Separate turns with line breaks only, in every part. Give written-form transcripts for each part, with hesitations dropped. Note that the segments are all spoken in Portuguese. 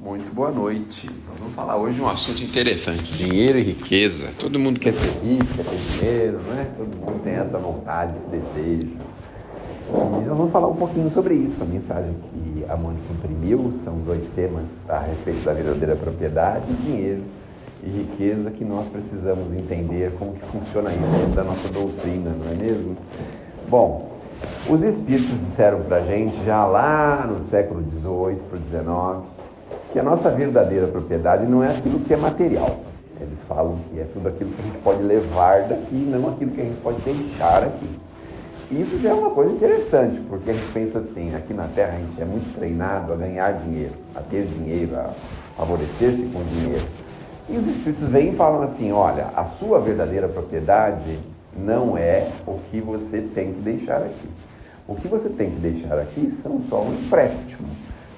Muito boa noite. Nós vamos falar hoje de um assunto interessante: dinheiro e riqueza. Todo mundo quer ser rico, quer ter dinheiro, né? Todo mundo tem essa vontade, esse desejo. E nós vamos falar um pouquinho sobre isso. A mensagem que a Mônica imprimiu são dois temas a respeito da verdadeira propriedade, dinheiro e riqueza, que nós precisamos entender como que funciona isso dentro da nossa doutrina, não é mesmo? Bom, os espíritos disseram para a gente, já lá no século XVIII para o XIX, que a nossa verdadeira propriedade não é aquilo que é material. Eles falam que é tudo aquilo que a gente pode levar daqui, não aquilo que a gente pode deixar aqui. E isso já é uma coisa interessante, porque a gente pensa assim, aqui na Terra a gente é muito treinado a ganhar dinheiro, a ter dinheiro, a favorecer-se com dinheiro. E os espíritos vêm e falam assim, olha, a sua verdadeira propriedade não é o que você tem que deixar aqui. O que você tem que deixar aqui são só um empréstimo,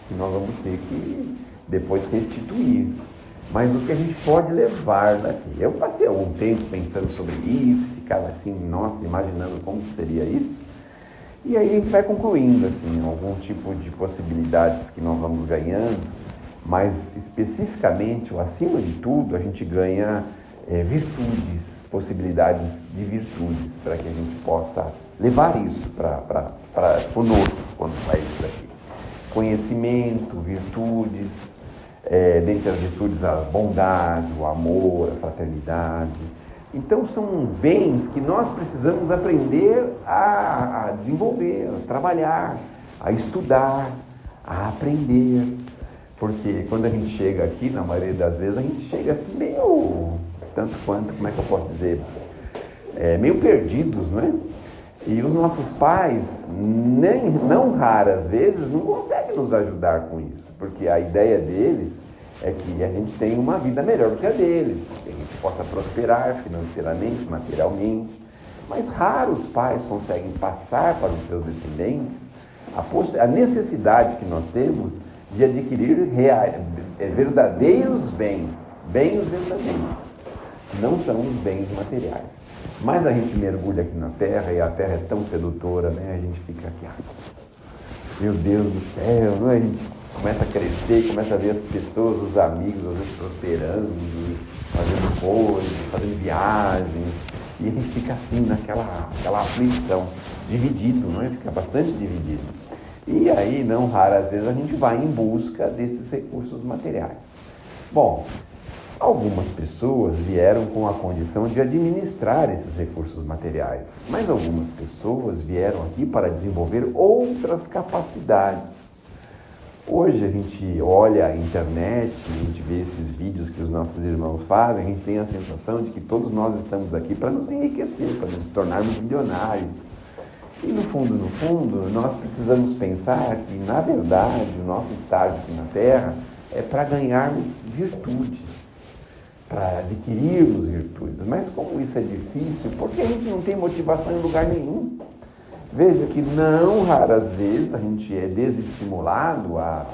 que nós vamos ter que depois restituir. Mas o que a gente pode levar daqui? Eu passei algum tempo pensando sobre isso, ficava assim, nossa, imaginando como seria isso. E aí a gente vai concluindo, assim, algum tipo de possibilidades que nós vamos ganhando, mas especificamente, ou acima de tudo, a gente ganha virtudes, possibilidades de virtudes, para que a gente possa levar isso para conosco, quando faz isso aqui. Conhecimento, virtudes, dentre as virtudes a bondade, o amor, a fraternidade. Então são bens que nós precisamos aprender a desenvolver, a trabalhar, a estudar, a aprender. Porque quando a gente chega aqui, na maioria das vezes, a gente chega assim meio, tanto quanto, como é que eu posso dizer, meio perdidos, não é? E os nossos pais, não raras vezes, não conseguem nos ajudar com isso, porque a ideia deles é que a gente tenha uma vida melhor do que a deles, que a gente possa prosperar financeiramente, materialmente, mas raros pais conseguem passar para os seus descendentes a necessidade que nós temos de adquirir verdadeiros bens verdadeiros, que não são os bens materiais. Mas a gente mergulha aqui na Terra, e a Terra é tão sedutora, né? A gente fica aqui, meu Deus do céu, não é? A gente começa a crescer, começa a ver as pessoas, os amigos, às vezes prosperando, fazendo coisas, fazendo viagens, e a gente fica assim, naquela aflição, dividido, não é? Fica bastante dividido. E aí, não raras vezes, a gente vai em busca desses recursos materiais. Bom, algumas pessoas vieram com a condição de administrar esses recursos materiais, mas algumas pessoas vieram aqui para desenvolver outras capacidades. Hoje a gente olha a internet, a gente vê esses vídeos que os nossos irmãos fazem, a gente tem a sensação de que todos nós estamos aqui para nos enriquecer, para nos tornarmos milionários. E no fundo, nós precisamos pensar que, na verdade, o nosso estágio aqui na Terra é para ganharmos virtudes, para adquirirmos virtudes. Mas como isso é difícil, porque a gente não tem motivação em lugar nenhum. Veja que não raras vezes a gente é desestimulado a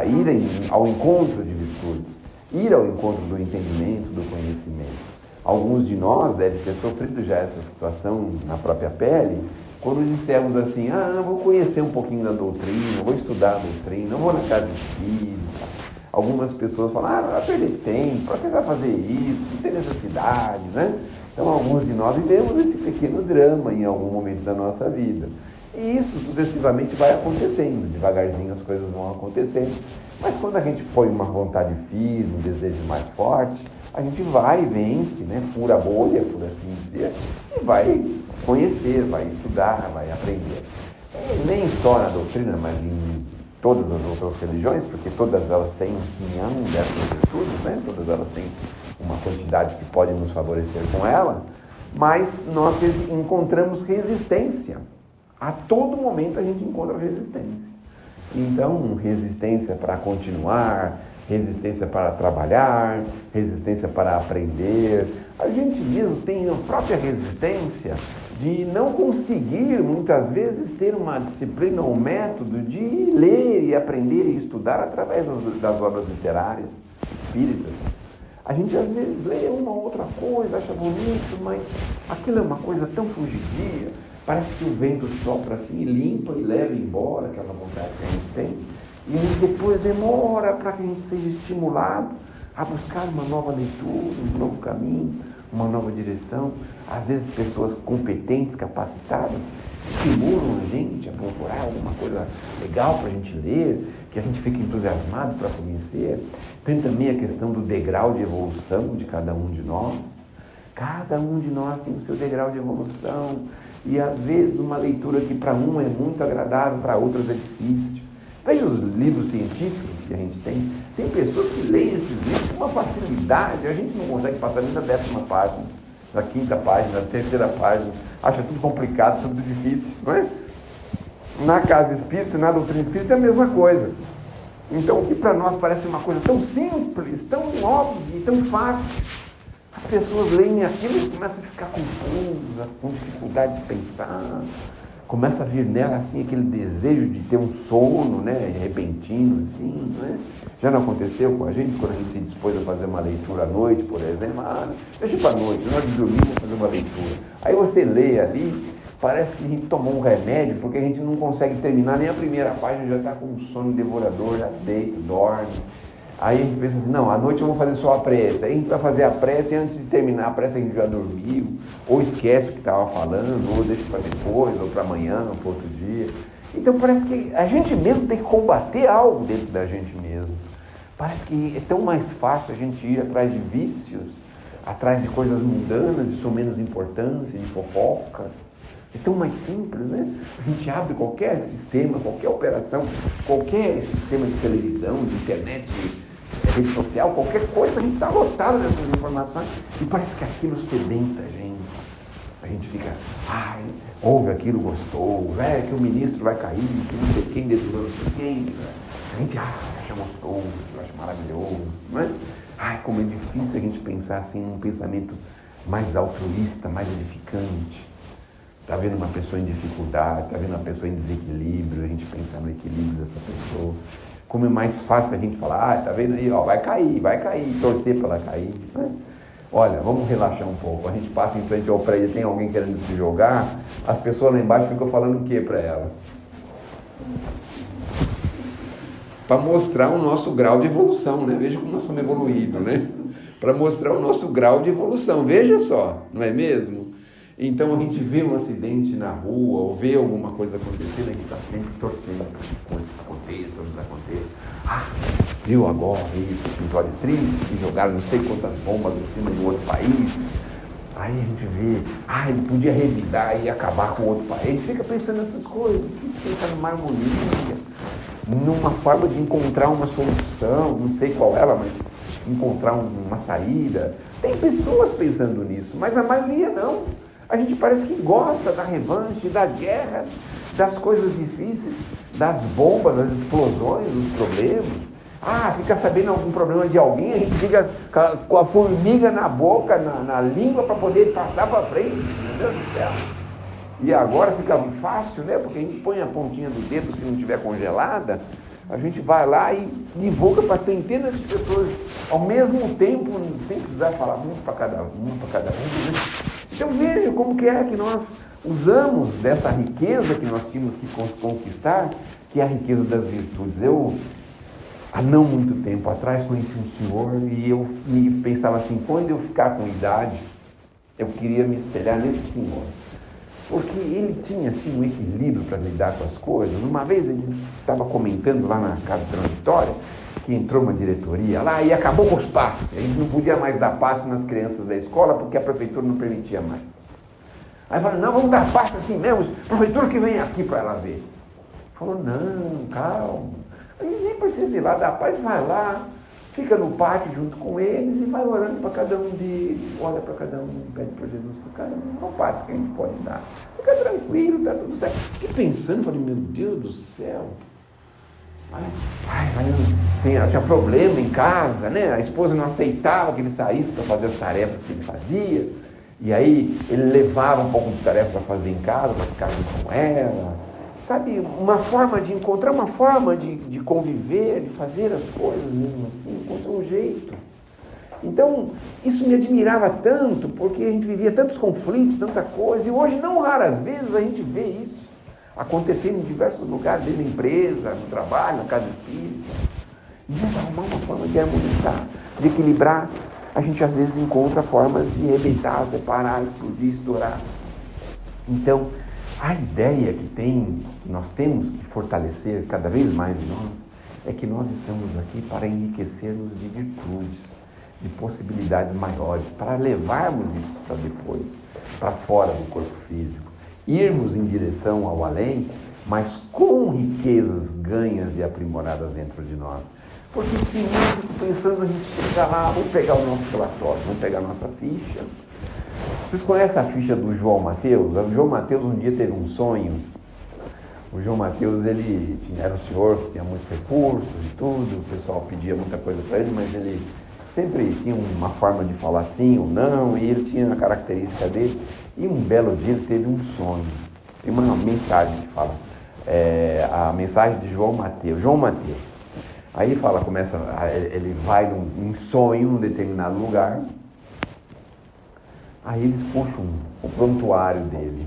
ir ao encontro de virtudes, ir ao encontro do entendimento, do conhecimento. Alguns de nós devem ter sofrido já essa situação na própria pele, quando dissemos assim, vou conhecer um pouquinho da doutrina, vou estudar a doutrina, vou na casa espírita. Algumas pessoas falam, vai perder tempo, para que vai fazer isso, não tem necessidade, né? Então, alguns de nós vivemos esse pequeno drama em algum momento da nossa vida. E isso sucessivamente vai acontecendo, devagarzinho as coisas vão acontecendo. Mas quando a gente põe uma vontade firme, um desejo mais forte, a gente vai e vence, né? Fura a bolha, por assim dizer, e vai conhecer, vai estudar, vai aprender. Nem só na doutrina, mas em todas as outras religiões, porque todas elas têm um quinhão dessas virtudes, né? Todas elas têm uma quantidade que pode nos favorecer com ela, mas nós encontramos resistência. A todo momento a gente encontra resistência. Então, resistência para continuar, resistência para trabalhar, resistência para aprender. A gente mesmo tem a própria resistência de não conseguir, muitas vezes, ter uma disciplina ou um método de ler e aprender e estudar através das obras literárias espíritas. A gente, às vezes, lê uma ou outra coisa, acha bonito, mas aquilo é uma coisa tão fugidia, parece que o vento sopra assim, limpa e leva embora aquela vontade que a gente tem. E a gente depois demora para que a gente seja estimulado a buscar uma nova leitura, um novo caminho, uma nova direção. Às vezes pessoas competentes, capacitadas, estimulam a gente a procurar alguma coisa legal para a gente ler, que a gente fique entusiasmado para conhecer. Tem também a questão do degrau de evolução de cada um de nós. Cada um de nós tem o seu degrau de evolução. E às vezes uma leitura que para um é muito agradável, para outros é difícil. Veja os livros científicos que a gente tem. Tem pessoas que leem esses livros com uma facilidade. A gente não consegue passar nem da 10ª página, da 5ª página, da 3ª página. Acha tudo complicado, tudo difícil, não é? Na casa espírita, na doutrina espírita é a mesma coisa. Então, o que para nós parece uma coisa tão simples, tão óbvia e tão fácil, as pessoas leem aquilo e começam a ficar confusas, com dificuldade de pensar, começa a vir nela assim aquele desejo de ter um sono, né, repentino, assim, né? Já não aconteceu com a gente quando a gente se dispôs a fazer uma leitura à noite, por exemplo? Deixa para a noite, na hora de dormir, vou fazer uma leitura. Aí você lê ali, parece que a gente tomou um remédio, porque a gente não consegue terminar nem a primeira página, já está com um sono devorador, já deita, dorme. Aí a gente pensa assim, não, à noite eu vou fazer só a prece. Aí a gente vai fazer a prece e antes de terminar a prece a gente já dormiu, ou esquece o que estava falando, ou deixa para depois, ou para amanhã, ou para outro dia. Então parece que a gente mesmo tem que combater algo dentro da gente mesmo. Parece que é tão mais fácil a gente ir atrás de vícios, atrás de coisas mundanas, de menos importância, de fofocas. É tão mais simples, né? A gente abre qualquer sistema, qualquer operação, qualquer sistema de televisão, de internet, de rede social, qualquer coisa, a gente está lotado dessas informações e parece que aquilo sedenta a gente. A gente fica, ouve aquilo, gostou, que o ministro vai cair, que não sei quem, decisão não sei quem. A gente acha gostoso, acha maravilhoso, não é? Como é difícil a gente pensar assim, um pensamento mais altruísta, mais edificante. Está vendo uma pessoa em dificuldade, está vendo uma pessoa em desequilíbrio, a gente pensar no equilíbrio dessa pessoa. Como é mais fácil a gente falar, está vendo aí, vai cair, torcer para ela cair. Né? Olha, vamos relaxar um pouco. A gente passa em frente ao prédio, tem alguém querendo se jogar, as pessoas lá embaixo ficam falando o que para ela? Para mostrar o nosso grau de evolução, né? Veja como nós somos evoluídos, né? Para mostrar o nosso grau de evolução, veja só, não é mesmo? Então a gente vê um acidente na rua ou vê alguma coisa acontecendo, a gente está sempre torcendo para que coisa aconteça, não aconteça. Viu agora esse episódio triste que jogaram não sei quantas bombas em cima de um outro país? Aí a gente vê, ele podia revidar e acabar com o outro país. A gente fica pensando nessas coisas, fica numa harmonia, numa forma de encontrar uma solução, não sei qual ela, mas encontrar uma saída. Tem pessoas pensando nisso, mas a maioria não. A gente parece que gosta da revanche, da guerra, das coisas difíceis, das bombas, das explosões, dos problemas. Fica sabendo algum problema de alguém, a gente fica com a formiga na boca, na língua, para poder passar para frente, meu Deus do céu. E agora fica fácil, né? Porque a gente põe a pontinha do dedo, se não estiver congelada, a gente vai lá e divulga para centenas de pessoas ao mesmo tempo, sem precisar falar um para cada um. Né? Então veja como que é que nós usamos dessa riqueza que nós tínhamos que conquistar, que é a riqueza das virtudes. Eu, há não muito tempo atrás, conheci um senhor e eu me pensava assim, quando eu ficar com idade, eu queria me espelhar nesse senhor. Porque ele tinha assim um equilíbrio para lidar com as coisas. Uma vez ele estava comentando lá na casa transitória que entrou uma diretoria lá e acabou com os passes. A gente não podia mais dar passe nas crianças da escola porque a prefeitura não permitia mais. Aí falou, não, vamos dar passe assim mesmo, prefeitura que vem aqui para ela ver. Falou, não, calma. A gente nem precisa ir lá dar passe, vai lá, fica no pátio junto com eles e vai orando para cada um deles, olha para cada um, pede para Jesus para cada um, qual passe que a gente pode dar. Fica tranquilo, está tudo certo. Fiquei pensando, falei, meu Deus do céu. Tinha problema em casa, né? A esposa não aceitava que ele saísse para fazer as tarefas que ele fazia. E aí ele levava um pouco de tarefa para fazer em casa, para ficar junto com ela. Sabe, encontrar uma forma de conviver, de fazer as coisas mesmo assim, encontrou um jeito. Então, isso me admirava tanto, porque a gente vivia tantos conflitos, tanta coisa, e hoje não raras vezes a gente vê isso. acontecendo em diversos lugares, dentro da empresa, no trabalho, na casa espírita. Em vez de arrumar uma forma de harmonizar, de equilibrar, a gente às vezes encontra formas de arrebentar, separar, explodir, estourar. Então, a ideia que nós temos que fortalecer cada vez mais em nós, é que nós estamos aqui para enriquecer-nos de virtudes, de possibilidades maiores, para levarmos isso para depois, para fora do corpo físico, irmos em direção ao além, mas com riquezas ganhas e aprimoradas dentro de nós. Porque se nós pensando a gente chegar lá, vamos pegar o nosso relatório, vamos pegar a nossa ficha. Vocês conhecem a ficha do João Mateus? O João Mateus um dia teve um sonho. O João Mateus, era um senhor que tinha muitos recursos e tudo, o pessoal pedia muita coisa para ele, mas ele sempre tinha uma forma de falar sim ou não, e ele tinha a característica dele. E um belo dia ele teve um sonho. Tem uma mensagem que fala, a mensagem de João Mateus. João Mateus. Aí ele vai em sonho num determinado lugar, aí eles puxam o prontuário dele.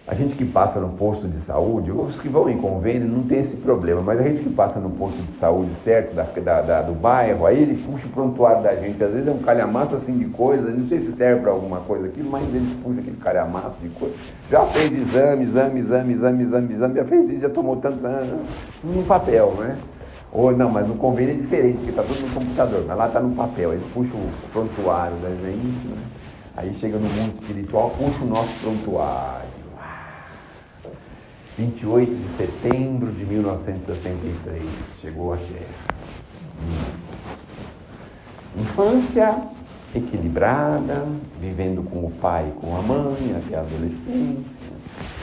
A gente que passa no posto de saúde, os que vão em convênio não tem esse problema, mas a gente que passa no posto de saúde certo, do bairro, aí ele puxa o prontuário da gente, às vezes é um calhamaço assim de coisa, não sei se serve para alguma coisa aquilo, mas ele puxa aquele calhamaço de coisa, já fez exame, já fez isso, já tomou tantos anos, no papel, né? Ou não, mas no convênio é diferente, porque está tudo no computador, mas lá está no papel, ele puxa o prontuário da gente, né? Aí chega no mundo espiritual, puxa o nosso prontuário. 28 de setembro de 1963, chegou a Terra. Infância equilibrada, vivendo com o pai e com a mãe até a adolescência.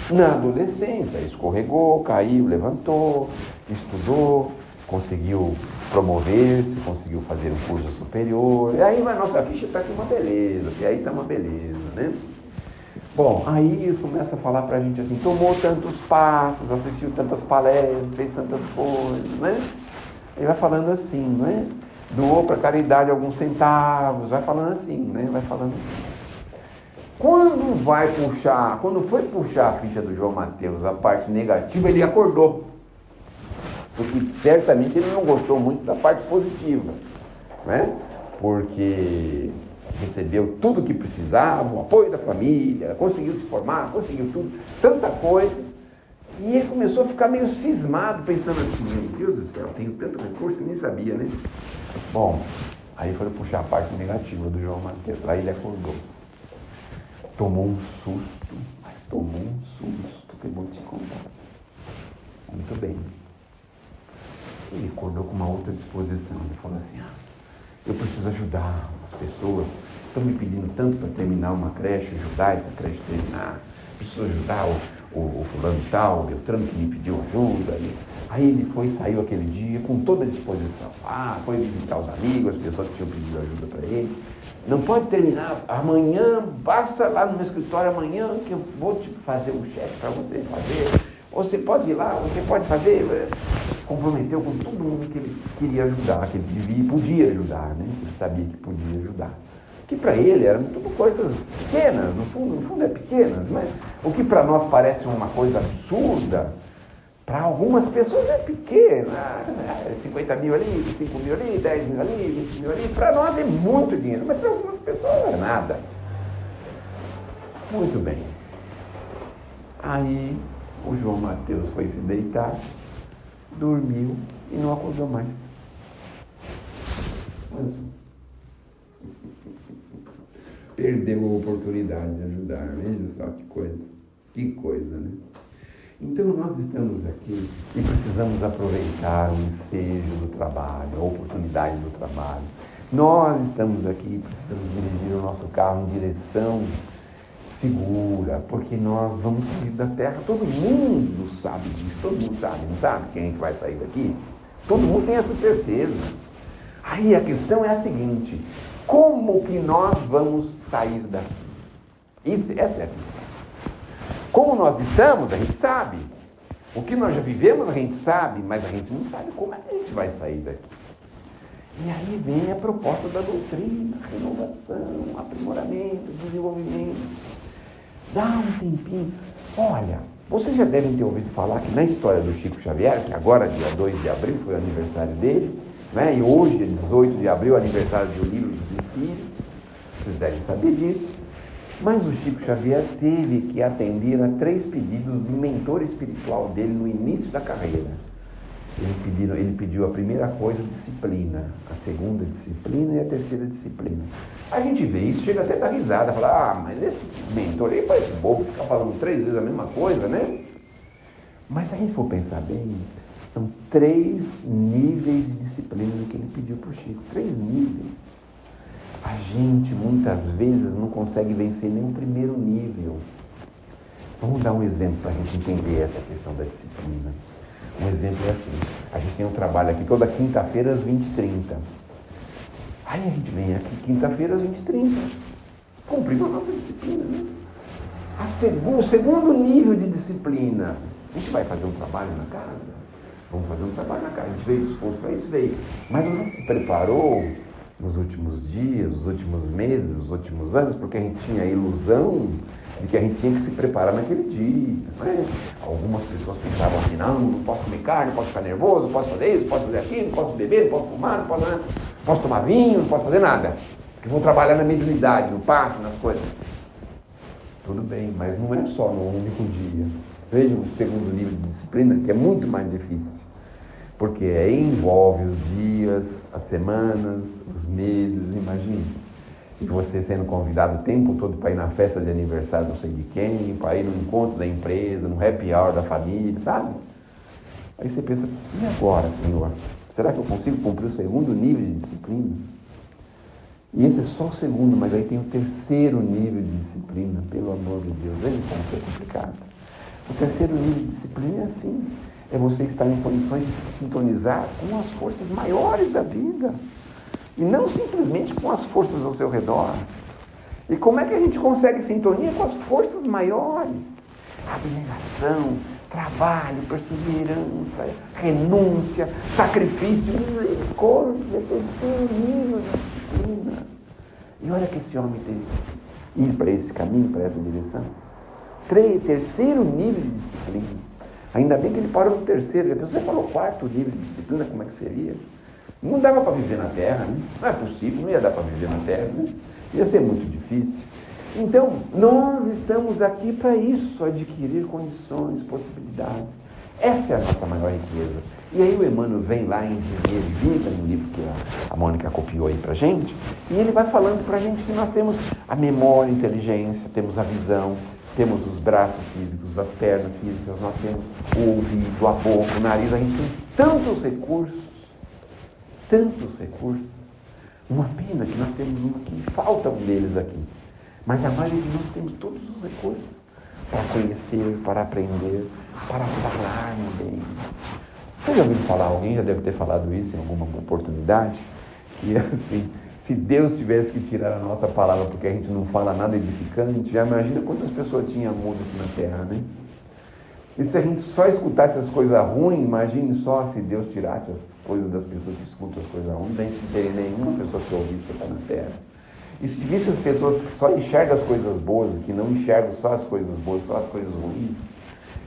Na adolescência, escorregou, caiu, levantou, estudou, conseguiu promover-se, conseguiu fazer um curso superior. E aí a nossa ficha está aqui uma beleza, e aí está uma beleza, né? Bom, aí eles começam a falar pra gente assim, tomou tantos passos, assistiu tantas palestras, fez tantas coisas, né? Ele vai falando assim, né? Doou para caridade alguns centavos, vai falando assim, né? Vai falando assim. Quando foi puxar a ficha do João Mateus, a parte negativa, ele acordou. Porque certamente ele não gostou muito da parte positiva, né? Porque recebeu tudo o que precisava, o apoio da família, conseguiu se formar, conseguiu tudo, tanta coisa. E ele começou a ficar meio cismado, pensando assim, meu Deus do céu, tenho tanto recurso que nem sabia, né? Bom, aí foram puxar a parte negativa do João Mateus, aí ele acordou. Tomou um susto, mas tomou um susto que eu vou te contar. Muito bem. Ele acordou com uma outra disposição, ele falou assim, eu preciso ajudar as pessoas, estão me pedindo tanto para terminar uma creche, ajudar essa creche a terminar, preciso ajudar o fulano tal, o Beltrano que me pediu ajuda. Aí ele saiu aquele dia com toda a disposição, foi visitar os amigos, as pessoas que tinham pedido ajuda para ele. Não pode terminar, amanhã, passa lá no meu escritório amanhã que eu vou te fazer um cheque para você fazer, você pode ir lá, você pode fazer. Comprometeu com todo mundo que ele queria ajudar, que ele devia e podia ajudar, né? Que ele sabia que podia ajudar. Que para ele eram tudo coisas pequenas, no fundo é pequenas, mas o que para nós parece uma coisa absurda, para algumas pessoas é pequeno. 50 mil ali, 5 mil ali, 10 mil ali, 20 mil ali, para nós é muito dinheiro, mas para algumas pessoas não é nada. Muito bem. Aí o João Mateus foi se deitar, dormiu e não acordou mais. Mas perdeu a oportunidade de ajudar. Veja só que coisa, né? Então nós estamos aqui e precisamos aproveitar o ensejo do trabalho, a oportunidade do trabalho. Nós estamos aqui e precisamos dirigir o nosso carro em direção segura, porque nós vamos sair da Terra. Todo mundo sabe disso, todo mundo sabe, não sabe quem é que vai sair daqui? Todo mundo tem essa certeza. Aí a questão é a seguinte, como que nós vamos sair daqui? Essa é a questão. Como nós estamos, a gente sabe. O que nós já vivemos, a gente sabe, mas a gente não sabe como é que a gente vai sair daqui. E aí vem a proposta da doutrina, renovação, aprimoramento, desenvolvimento. Dá um tempinho. Olha, Vocês já devem ter ouvido falar que na história do Chico Xavier, que agora, dia 2 de abril, foi o aniversário dele, né? E hoje, dia 18 de abril, é o aniversário do Livro dos Espíritos, vocês devem saber disso. Mas o Chico Xavier teve que atender a 3 pedidos do mentor espiritual dele no início da carreira. Ele pediu a primeira coisa, disciplina, a segunda, disciplina, e a terceira, disciplina. A gente vê isso, chega até a dar risada, fala, mas esse mentor aí parece bobo, ficar falando 3 vezes a mesma coisa, né? Mas se a gente for pensar bem, são 3 níveis de disciplina que ele pediu para o Chico, 3 níveis. A gente, muitas vezes, não consegue vencer nem o primeiro nível. Vamos dar um exemplo para a gente entender essa questão da disciplina. Um exemplo é assim, a gente tem um trabalho aqui toda quinta-feira às 20h30. Aí a gente vem aqui quinta-feira às 20h30. Cumprimos a nossa disciplina, né? O segundo nível de disciplina, a gente vai fazer um trabalho na casa? Vamos fazer um trabalho na casa. A gente veio disposto para isso, veio. Mas você se preparou nos últimos dias, nos últimos meses, nos últimos anos, porque a gente tinha a ilusão de que a gente tinha que se preparar naquele dia, né? Algumas pessoas pensavam assim, não posso comer carne, não posso ficar nervoso, não posso fazer isso, não posso fazer aquilo, não posso beber, não posso fumar, não posso tomar vinho, não posso fazer nada. Porque vou trabalhar na mediunidade, no passe, nas coisas. Tudo bem, mas não é só no único dia. Veja o segundo nível de disciplina, que é muito mais difícil. Porque envolve os dias, as semanas, os meses, imagine. E você sendo convidado o tempo todo para ir na festa de aniversário não sei de quem, para ir no encontro da empresa, no happy hour da família, sabe? Aí você pensa, e agora, Senhor? Será que eu consigo cumprir o segundo nível de disciplina? E esse é só o segundo, mas aí tem o terceiro nível de disciplina, pelo amor de Deus. Veja como é complicado. O terceiro nível de disciplina é assim, é você estar em condições de se sintonizar com as forças maiores da vida. E não simplesmente com as forças ao seu redor. E como é que a gente consegue sintonia com as forças maiores? Abnegação, trabalho, perseverança, renúncia, sacrifício, misericórdia, terceiro nível de disciplina. E olha que esse homem teve que ir para esse caminho, para essa direção. Terceiro nível de disciplina. Ainda bem que ele parou no terceiro. Você falou quarto nível de disciplina, como é que seria? Não dava para viver na Terra, né? Não é possível, não ia dar para viver na Terra, né? Ia ser muito difícil. Então, nós estamos aqui para isso, adquirir condições, possibilidades. Essa é a nossa maior riqueza. E aí o Emmanuel vem lá em Engenheiro e Vida, no livro que a Mônica copiou aí para gente, e ele vai falando para a gente que nós temos a memória, a inteligência, temos a visão, temos os braços físicos, as pernas físicas, nós temos o ouvido, a boca, o nariz, a gente tem tantos recursos. Uma pena que nós temos um aqui, falta um deles aqui. Mas a maioria de nós temos todos os recursos para conhecer, para aprender, para falar bem. Você já ouviu falar, alguém já deve ter falado isso em alguma oportunidade, que assim, se Deus tivesse que tirar a nossa palavra porque a gente não fala nada edificante, já imagina quantas pessoas tinha mudo aqui na Terra, né? E se a gente só escutasse as coisas ruins, imagine só se Deus tirasse as coisas das pessoas que escutam as coisas ruins, a gente não teria nenhuma pessoa que ouvisse aqui na Terra. E se visse as pessoas que só enxergam as coisas boas, que não enxergam só as coisas boas, só as coisas ruins,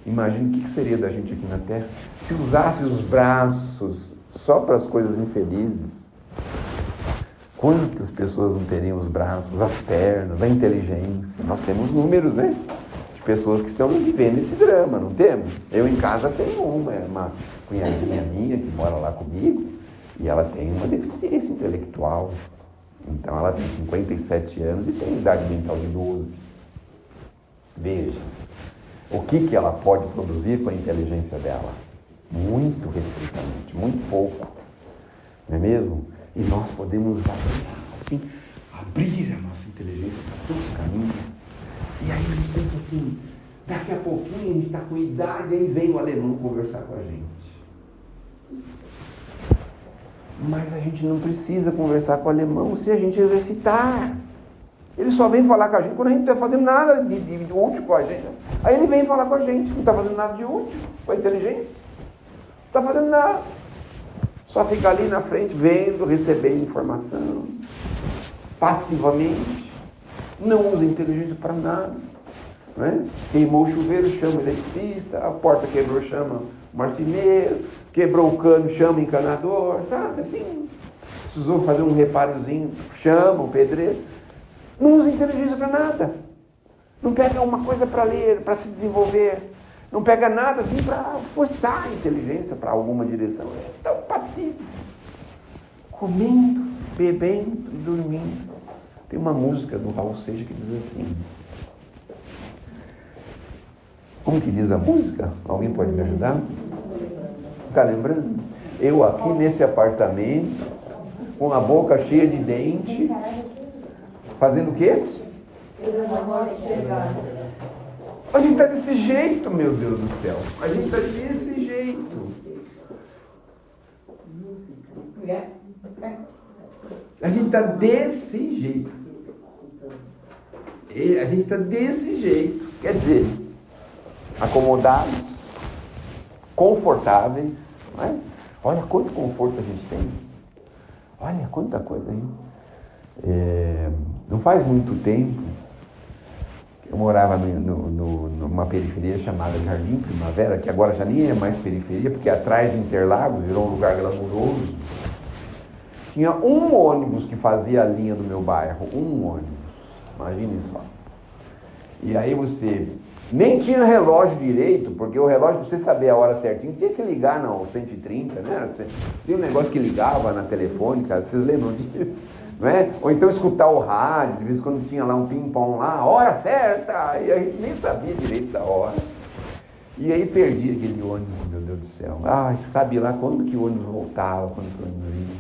imagine o que seria da gente aqui na Terra se usasse os braços só para as coisas infelizes. Quantas pessoas não teriam os braços, as pernas, a inteligência? Nós temos números, né? Pessoas que estão vivendo esse drama, não temos? Eu em casa tenho uma cunhadinha minha que mora lá comigo e ela tem uma deficiência intelectual. Então ela tem 57 anos e tem idade mental de 12. Veja, o que ela pode produzir com a inteligência dela? Muito restritamente, muito pouco. Não é mesmo? E nós podemos abrir a nossa inteligência para todos os caminhos. E aí a gente pensa assim, daqui a pouquinho a gente está com idade, aí vem o alemão conversar com a gente. Mas a gente não precisa conversar com o alemão se a gente exercitar. Ele só vem falar com a gente quando a gente não está fazendo nada de útil com a gente. Aí ele vem falar com a gente, não está fazendo nada de útil com a inteligência. Não está fazendo nada. Só fica ali na frente, vendo, recebendo informação, passivamente. Não usa inteligência para nada. né? Queimou o chuveiro, chama o eletricista, a porta quebrou, chama o marceneiro, quebrou o cano, chama o encanador, sabe? Assim, precisou fazer um reparozinho, chama o pedreiro. Não usa inteligência para nada. Não pega uma coisa para ler, para se desenvolver. Não pega nada assim para forçar a inteligência para alguma direção. É tão passivo. Comendo, bebendo e dormindo. Tem uma música do Raul Seixas que diz assim. Como que diz a música? Alguém pode me ajudar? Está lembrando? Eu aqui nesse apartamento, com a boca cheia de dente, fazendo o quê? A gente está desse jeito, meu Deus do céu. A gente está desse jeito. A gente está desse jeito. A gente está desse jeito. Quer dizer, acomodados, confortáveis. Não é? Olha quanto conforto a gente tem. Olha quanta coisa aí. Não faz muito tempo, eu morava numa periferia chamada Jardim Primavera, que agora já nem é mais periferia, porque atrás de Interlagos virou um lugar glamouroso. Tinha um ônibus que fazia a linha do meu bairro, um ônibus. Imagine só. E aí você nem tinha relógio direito, porque o relógio, para você saber a hora certinha, tinha que ligar no 130, né? Tinha um negócio que ligava na telefônica, vocês lembram disso? Não é? Ou então escutar o rádio, de vez em quando tinha lá um ping-pong lá, hora certa, e a gente nem sabia direito da hora. E aí perdi aquele ônibus, meu Deus do céu. Sabe lá quando que o ônibus voltava, quando que o ônibus vinha.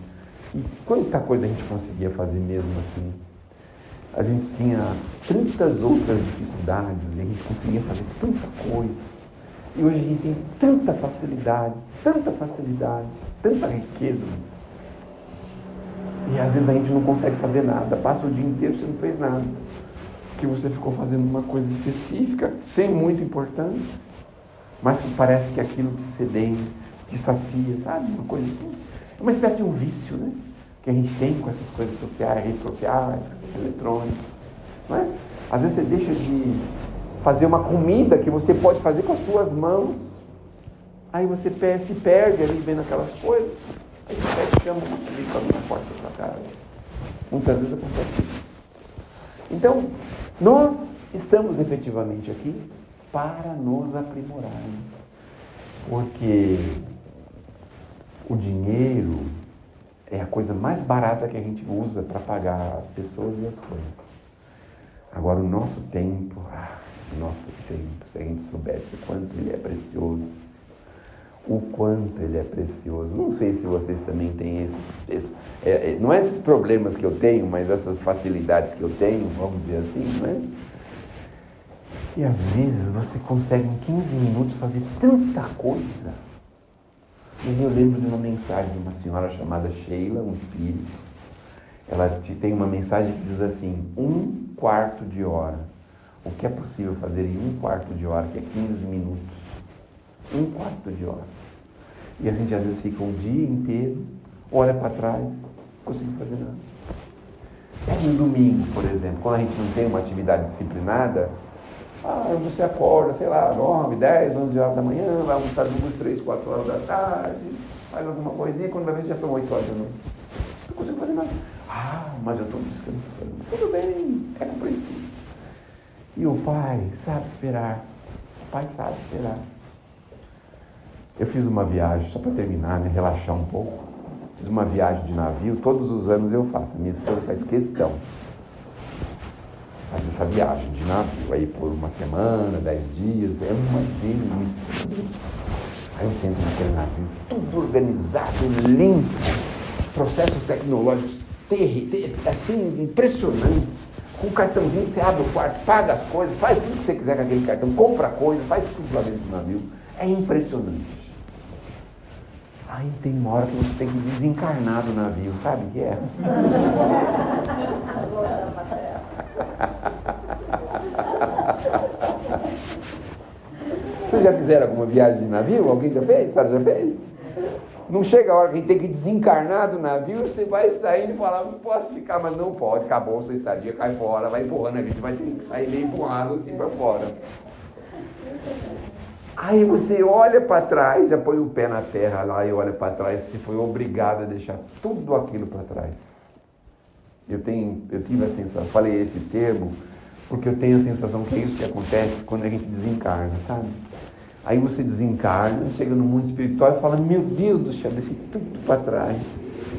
E quanta coisa a gente conseguia fazer mesmo assim. A gente tinha tantas outras dificuldades, e a gente conseguia fazer tanta coisa. E hoje a gente tem tanta facilidade, tanta riqueza. E às vezes a gente não consegue fazer nada, passa o dia inteiro e você não fez nada. Porque você ficou fazendo uma coisa específica, sem muita importância, mas que parece que aquilo te sedenha, te sacia, sabe? Uma coisa assim. É uma espécie de um vício, né? Que a gente tem com essas coisas sociais, redes sociais, com essas eletrônicas. Não é? Às vezes você deixa de fazer uma comida que você pode fazer com as suas mãos, aí você se perde ali vendo aquelas coisas. Aí você pede, chama uma comida para abrir a porta da sua casa. Muitas vezes acontece isso. Então, nós estamos efetivamente aqui para nos aprimorarmos. Porque o dinheiro é a coisa mais barata que a gente usa para pagar as pessoas e as coisas. Agora, o nosso tempo, se a gente soubesse o quanto ele é precioso, Não sei se vocês também têm não é esses problemas que eu tenho, mas essas facilidades que eu tenho, vamos dizer assim, não é? E às vezes você consegue em 15 minutos fazer tanta coisa. E eu lembro de uma mensagem de uma senhora chamada Sheila, um espírito. Ela tem uma mensagem que diz assim, 1/4 de hora. O que é possível fazer em 1/4 de hora, que é 15 minutos? 1/4 de hora. E a gente às vezes fica um dia inteiro, olha para trás, não consigo fazer nada. É no domingo, por exemplo, quando a gente não tem uma atividade disciplinada, você acorda, sei lá, 9, 10, 11 horas da manhã, vai almoçar 2, 3, 4 horas da tarde, faz alguma coisinha, quando vai ver já são 8 horas da noite. Não consigo fazer nada. Mas eu estou descansando. Tudo bem, é compreensível. E o pai sabe esperar. O pai sabe esperar. Eu fiz uma viagem, só para terminar, né, relaxar um pouco. Fiz uma viagem de navio, todos os anos eu faço. A minha esposa faz questão. Faz essa viagem de navio, aí por uma semana, 10 dias, é uma delícia. Aí eu sento naquele navio, tudo organizado, limpo, processos tecnológicos assim, impressionantes. Com o cartãozinho você abre o quarto, paga as coisas, faz tudo que você quiser com aquele cartão, compra coisa, faz tudo lá dentro do navio. É impressionante. Aí tem uma hora que você tem que desencarnar do navio, sabe o que é? Vocês já fizeram alguma viagem de navio? Alguém já fez? A senhora já fez? Não chega a hora que a gente tem que desencarnar do navio, você vai saindo e fala, não posso ficar, mas não pode, acabou a sua estadia, cai fora, vai empurrando, a gente vai ter que sair meio empurrado assim para fora. Aí você olha para trás, já põe o pé na terra lá e olha para trás, você foi obrigado a deixar tudo aquilo para trás. Eu tive a sensação, falei esse termo, porque eu tenho a sensação que é isso que acontece quando a gente desencarna, sabe? Aí você desencarna, chega no mundo espiritual e fala, meu Deus do céu, deixei tudo para trás.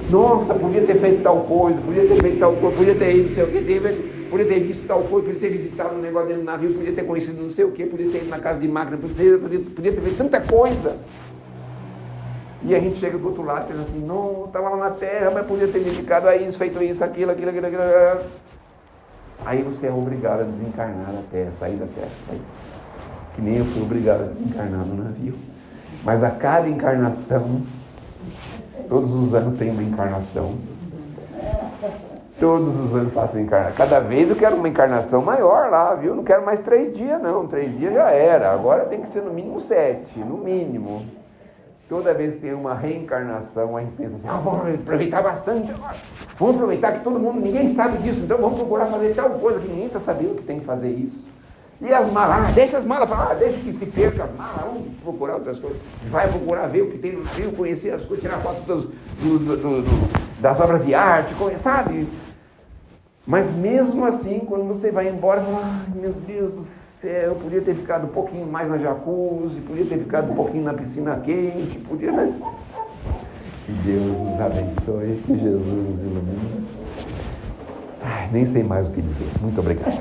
Nossa, podia ter feito tal coisa, podia ter feito tal coisa, podia ter ido, não sei o que, podia ter visto tal coisa, podia ter visitado um negócio dentro do navio, podia ter conhecido não sei o que, podia ter ido na casa de máquina, podia ter feito tanta coisa. E a gente chega do outro lado e pensa assim, não, estava lá na terra, mas podia ter dedicado a isso, feito isso, aquilo. Aí você é obrigado a desencarnar da terra, sair da terra, sair. Que nem eu fui obrigado a desencarnar no navio. Mas a cada encarnação, todos os anos tem uma encarnação. Todos os anos faço encarnação. Cada vez eu quero uma encarnação maior lá, viu? Não quero mais 3 dias, não. 3 dias já era. Agora tem que ser no mínimo 7, no mínimo. Toda vez que tem uma reencarnação, a gente pensa assim, vamos aproveitar bastante agora. Vamos aproveitar que todo mundo, ninguém sabe disso, então vamos procurar fazer tal coisa que ninguém está sabendo que tem que fazer isso. E as malas, deixa as malas para lá, deixa que se perca as malas, vamos procurar outras coisas. Vai procurar ver o que tem no navio, conhecer as coisas, tirar fotos das obras de arte, sabe? Mas mesmo assim, quando você vai embora, você fala, ai meu Deus do céu, eu podia ter ficado um pouquinho mais na jacuzzi, podia ter ficado um pouquinho na piscina quente, podia, né? Que Deus nos abençoe, que Jesus nos ilumine. Ai, nem sei mais o que dizer. Muito obrigado.